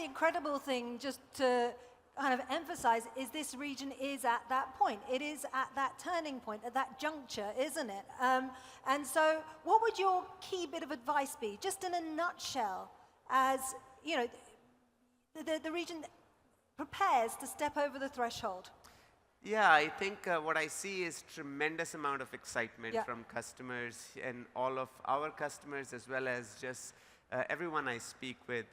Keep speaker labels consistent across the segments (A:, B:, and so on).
A: the incredible thing, just to kind of emphasize, is this region is at that point. It is at that turning point, at that juncture, isn't it? And so what would your key bit of advice be, just in a nutshell, as you know, the region prepares to step over the threshold?
B: Yeah, I think what I see is tremendous amount of excitement from customers and all of our customers, as well as just everyone I speak with.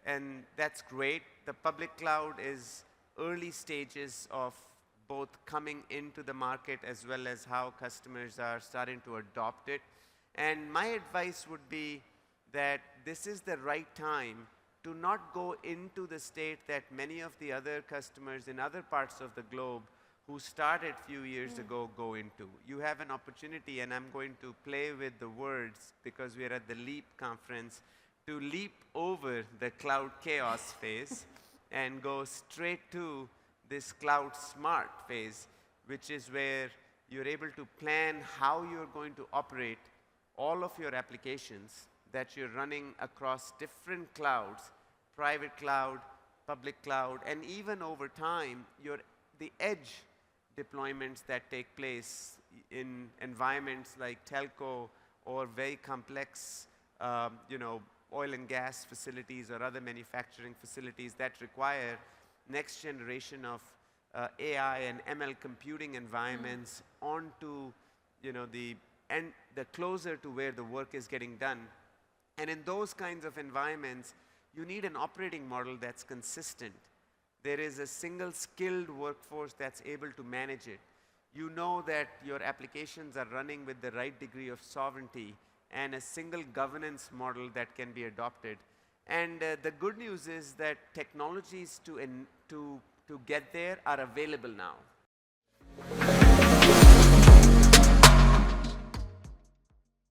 B: And that's great. The public cloud is early stages of both coming into the market as well as how customers are starting to adopt it. And my advice would be that this is the right time to not go into the state that many of the other customers in other parts of the globe who started few years ago go into. You have an opportunity, and I'm going to play with the words because we're at the LEAP conference, to leap over the cloud chaos phase and go straight to this cloud smart phase, which is where you're able to plan how you're going to operate all of your applications that you're running across different clouds, private cloud, public cloud, and even over time, the edge deployments that take place in environments like telco or very complex, oil and gas facilities or other manufacturing facilities that require next generation of AI and ML computing environments onto, the closer to where the work is getting done. And in those kinds of environments, you need an operating model that's consistent. There is a single skilled workforce that's able to manage it. You know that your applications are running with the right degree of sovereignty and a single governance model that can be adopted. And the good news is that technologies to get there are available now.